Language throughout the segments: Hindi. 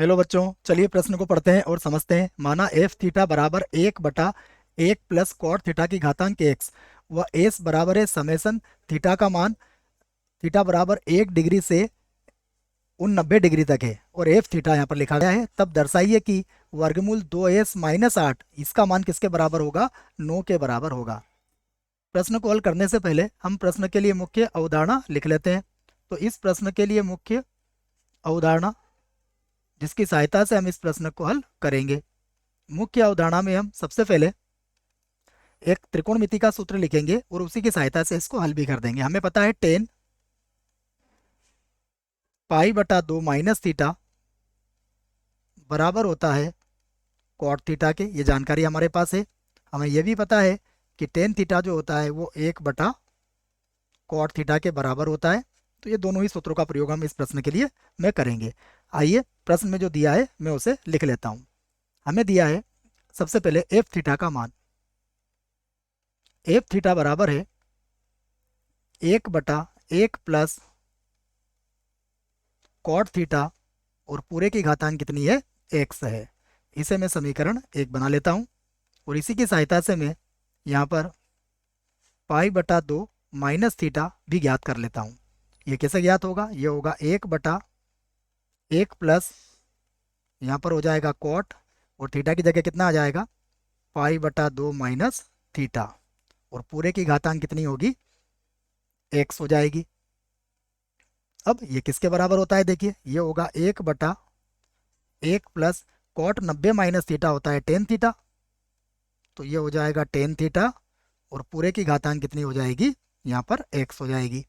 हेलो बच्चों, चलिए प्रश्न को पढ़ते हैं और समझते हैं। माना एफ थीटा बराबर 1/1 प्लस कॉट थीटा की घातांक एक्स व एस बराबर है समेसन थीटा का मान थीटा बराबर 1 डिग्री से उन 90 डिग्री तक है और एफ थीटा यहाँ पर लिखा गया है। तब दर्शाइए कि वर्गमूल 2s-8 इसका मान किसके बराबर होगा? 9 के बराबर होगा। प्रश्न को हल करने से पहले हम प्रश्न के लिए मुख्य अवधारणा लिख लेते हैं। तो इस प्रश्न के लिए मुख्य अवधारणा जिसकी सहायता से हम इस प्रश्न को हल करेंगे, मुख्य अवधारणा में हम सबसे पहले एक त्रिकोणमिति का सूत्र लिखेंगे और उसी की सहायता से इसको हल भी कर देंगे। हमें पता है 10 पाई/2 माइनस थीटा बराबर होता है कॉट थीटा के। ये जानकारी हमारे पास है। हमें यह भी पता है कि टेन थीटा जो होता है वो 1/कॉट थीटा के बराबर होता है। तो ये दोनों ही सूत्रों का प्रयोग हम इस प्रश्न के लिए में करेंगे। आइए प्रश्न में जो दिया है मैं उसे लिख लेता हूँ। हमें दिया है सबसे पहले एफ थीटा का मान। एफ थीटा बराबर है 1/1 प्लस कॉट थीटा और पूरे की घातांक कितनी है? एक्स है। इसे मैं समीकरण 1 बना लेता हूँ और इसी की सहायता से मैं यहाँ पर पाई/2 माइनस थीटा भी ज्ञात कर लेता हूँ। ये कैसे ज्ञात होगा? ये होगा 1/1 प्लस यहाँ पर हो जाएगा कॉट और थीटा की जगह कितना आ जाएगा? पाई/2 माइनस थीटा और पूरे की घातांक कितनी होगी? एक्स हो जाएगी। अब ये किसके बराबर होता है? देखिए ये होगा 1/1 प्लस कॉट 90 माइनस थीटा होता है टेन थीटा। तो ये हो जाएगा टेन थीटा और पूरे की घातांक कितनी हो जाएगी? यहाँ पर एक्स हो जाएगी।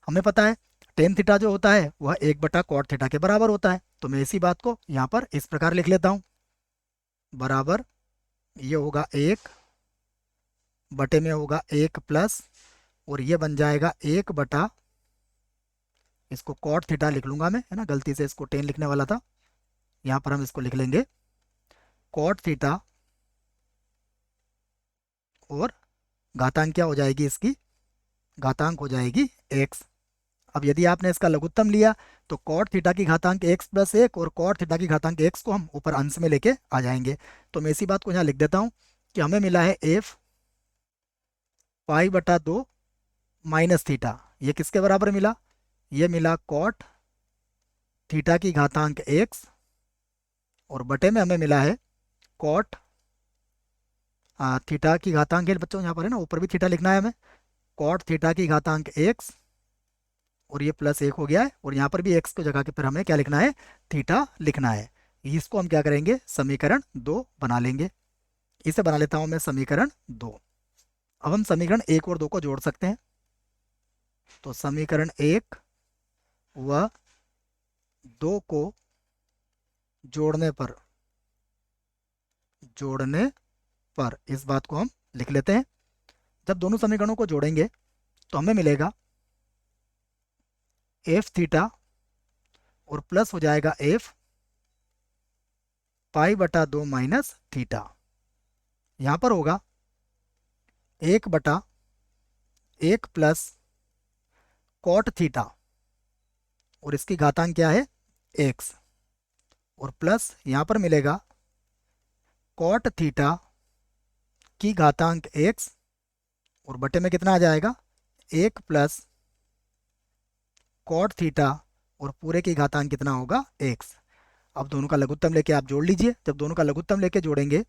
हमें पता है टेन थीटा जो होता है वह 1/कॉट थीटा के बराबर होता है। तो मैं इसी बात को यहाँ पर इस प्रकार लिख लेता हूँ, बराबर ये होगा 1 में होगा 1 प्लस और ये बन जाएगा 1/, इसको कॉट थीटा लिख लूंगा मैं, है ना, गलती से इसको टेन लिखने वाला था। यहाँ पर हम इसको लिख लेंगे कॉट थीटा और घातांक क्या हो जाएगी? इसकी घातांक हो जाएगी एक्स। अब यदि आपने इसका लघुत्तम लिया तो कॉट थीटा की घातांक x+1 और कॉट थीटा की घातांक x को हम ऊपर अंश में लेके आ जाएंगे। तो मैं इसी बात को यहाँ लिख देता हूँ कि हमें मिला है एफ पाई/2 माइनस थीटा। ये किसके बराबर मिला? ये मिला कॉट थीटा की घातांक x और बटे में हमें मिला है कॉट थीटा की घातांक है बच्चों, यहाँ पर है ना, ऊपर भी थीटा लिखना है हमें। कॉट थीटा की घातांक x और ये +1 हो गया है और यहाँ पर भी x को जगह के पर हमें क्या लिखना है? थीटा लिखना है। इसको हम क्या करेंगे? समीकरण 2 बना लेंगे। इसे बना लेता हूँ मैं समीकरण 2। अब हम समीकरण 1 और 2 को जोड़ सकते हैं। तो समीकरण 1 व 2 को जोड़ने पर इस बात को हम लिख लेते हैं। जब दोनों समीकरणों को जोड़ेंगे तो हमें मिलेगा एफ थीटा और प्लस हो जाएगा एफ पाई/2 माइनस थीटा। यहाँ पर होगा 1/1 प्लस कॉट थीटा और इसकी घातांक क्या है? एक्स और प्लस यहाँ पर मिलेगा कॉट थीटा की घातांक एक्स और बटे में कितना आ जाएगा? 1 प्लस कॉट थीटा और पूरे की घातांक कितना होगा? एक्स। अब दोनों का लघुत्तम लेके आप जोड़ लीजिए। जब दोनों का लघुत्तम लेके जोड़ेंगे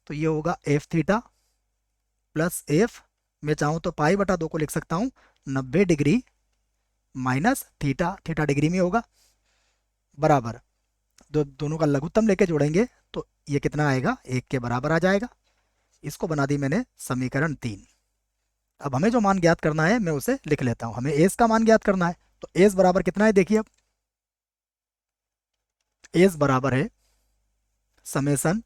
तो ये होगा एफ थीटा प्लस एफ, मैं चाहूँ तो पाई/2 को लिख सकता हूँ 90 degree minus theta, theta degree में होगा, बराबर दोनों का लघुत्तम लेके जोड़ेंगे तो ये कितना आएगा? 1 के बराबर आ जाएगा। इसको बना दी मैंने समीकरण 3। अब हमें जो मान ज्ञात करना है मैं उसे लिख लेता हूँ। हमें एस का मान ज्ञात करना है। तो एस बराबर कितना है? देखिए अब एस बराबर है समेसन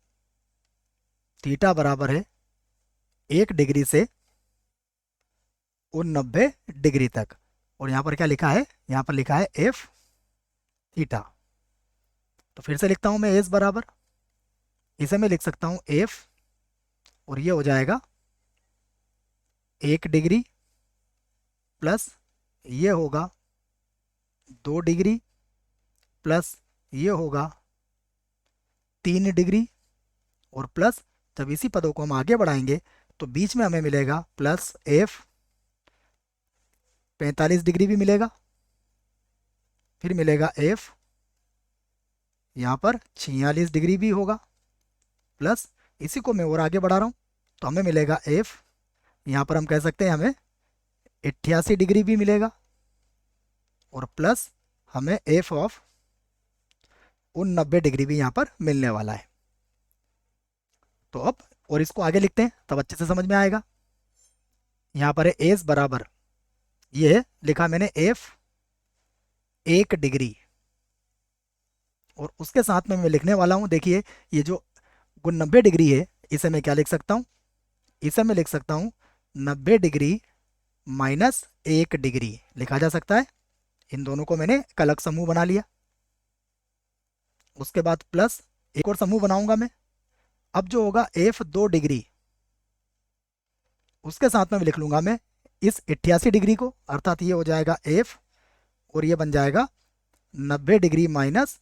थीटा बराबर है 1 डिग्री से उन 90 डिग्री तक। और यहाँ पर क्या लिखा है? यहाँ पर लिखा है एफ थीटा। तो फिर से लिखता हूँ मैं एस बराबर, इसे मैं लिख सकता हूँ एफ और ये हो जाएगा 1 डिग्री प्लस ये होगा 2 डिग्री प्लस ये होगा 3 डिग्री और प्लस, जब इसी पदों को हम आगे बढ़ाएंगे तो बीच में हमें मिलेगा प्लस एफ 45 डिग्री भी मिलेगा, फिर मिलेगा एफ यहाँ पर 46 डिग्री भी होगा, प्लस इसी को मैं और आगे बढ़ा रहा हूँ तो हमें मिलेगा एफ यहाँ पर हम कह सकते हैं हमें 88 डिग्री भी मिलेगा, और प्लस हमें एफ ऑफ 90 डिग्री भी यहाँ पर मिलने वाला है। तो अब और इसको आगे लिखते हैं तब अच्छे से समझ में आएगा। यहाँ पर है एस बराबर, ये है लिखा मैंने एफ 1 डिग्री, और उसके साथ में मैं लिखने वाला हूँ, देखिए ये जो गुण 90 डिग्री है इसे मैं क्या लिख सकता हूँ, इसे मैं लिख सकता हूँ 90 डिग्री माइनस 1 डिग्री लिखा जा सकता है। इन दोनों को मैंने एक अलग समूह बना लिया। उसके बाद प्लस एक और समूह बनाऊंगा मैं। अब जो होगा एफ 2 डिग्री, उसके साथ में लिख लूंगा मैं इस 88 डिग्री को, अर्थात ये हो जाएगा एफ और ये बन जाएगा 90 डिग्री माइनस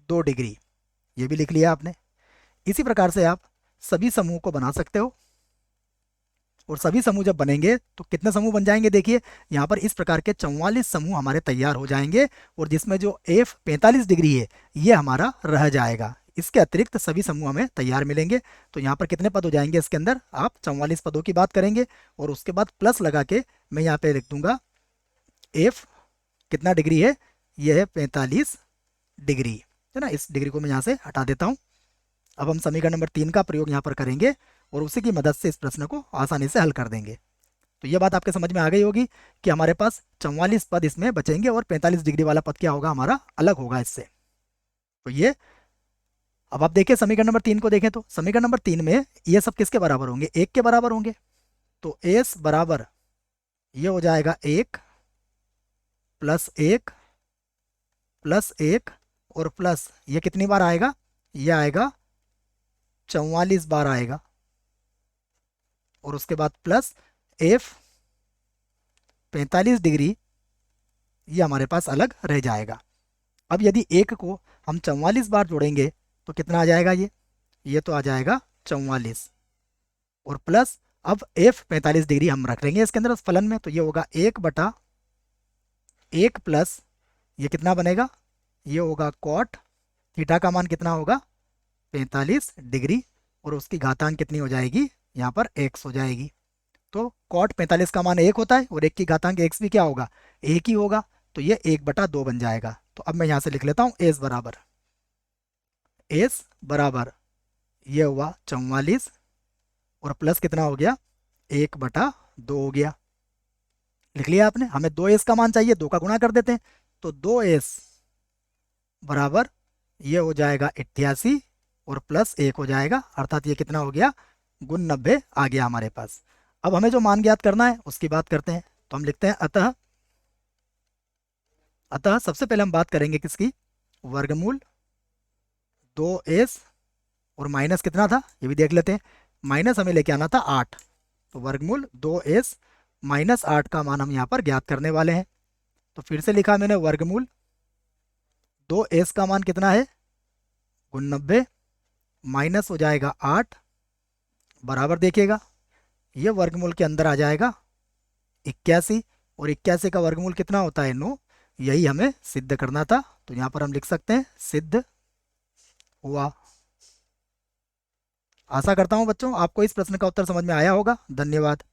2 डिग्री, ये भी लिख लिया आपने। इसी प्रकार से आप सभी समूह को बना सकते हो, और सभी समूह जब बनेंगे तो कितने समूह बन जाएंगे, देखिए यहाँ पर इस प्रकार के 44 समूह हमारे तैयार हो जाएंगे, और जिसमें जो एफ 45 डिग्री है ये हमारा रह जाएगा। इसके अतिरिक्त सभी समूह हमें तैयार मिलेंगे। तो यहाँ पर कितने पद हो जाएंगे इसके अंदर, आप 44 पदों की बात करेंगे, और उसके बाद प्लस लगा के मैं यहाँ पे लिख दूंगा एफ कितना डिग्री है, यह है 45 डिग्री, है ना। इस डिग्री को मैं यहाँ से हटा देता हूँ। अब हम समीकरण नंबर 3 का प्रयोग यहाँ पर करेंगे और उसी की मदद से इस प्रश्न को आसानी से हल कर देंगे। तो ये बात आपके समझ में आ गई होगी कि हमारे पास 44 पद इसमें बचेंगे और 45 डिग्री वाला पद क्या होगा, हमारा अलग होगा इससे। तो ये अब आप देखिए समीकरण नंबर 3 को देखें तो समीकरण नंबर 3 में ये सब किसके बराबर होंगे, 1 के बराबर होंगे। तो एस बराबर ये हो जाएगा 1 प्लस 1 प्लस 1 और प्लस ये कितनी बार आएगा, ये आएगा 44 बार आएगा, और उसके बाद प्लस एफ 45 डिग्री, ये हमारे पास अलग रह जाएगा। अब यदि 1 को हम 44 बार जोड़ेंगे तो कितना आ जाएगा, ये तो आ जाएगा 44, और प्लस अब एफ 45 डिग्री हम रख लेंगे इसके अंदर उस फलन में, तो ये होगा 1/1 प्लस ये कितना बनेगा, ये होगा कॉट थीटा का मान कितना होगा 45 डिग्री, और उसकी घातांक कितनी हो जाएगी, यहाँ पर x हो जाएगी। तो कॉट 45 का मान 1 होता है और 1 की घातांक x भी क्या होगा, 1 ही होगा, तो ये 1/2 बन जाएगा। तो अब मैं यहाँ से लिख लेता हूँ एस बराबर ये हुआ 44 और प्लस कितना हो गया 1/2 हो गया। लिख लिया आपने। हमें 2s का मान चाहिए, 2 का गुणा कर देते हैं, तो 2s बराबर ये हो जाएगा 88 और प्लस 1 हो जाएगा, अर्थात ये कितना हो गया गुण 90 आ गया हमारे पास। अब हमें जो मान ज्ञात करना है उसकी बात करते हैं। तो हम लिखते हैं अतः सबसे पहले हम बात करेंगे किसकी, वर्गमूल 2s और माइनस कितना था ये भी देख लेते हैं, माइनस हमें लेके आना था 8, तो वर्गमूल 2s माइनस 8 का मान हम यहाँ पर ज्ञात करने वाले हैं। तो फिर से लिखा मैंने वर्गमूल 2s का मान कितना है गुण 90 माइनस हो जाएगा 8 बराबर, देखिएगा ये वर्गमूल के अंदर आ जाएगा 81, और 81 का वर्गमूल कितना होता है 9, यही हमें सिद्ध करना था। तो यहाँ पर हम लिख सकते हैं सिद्ध हुआ। आशा करता हूँ बच्चों आपको इस प्रश्न का उत्तर समझ में आया होगा। धन्यवाद।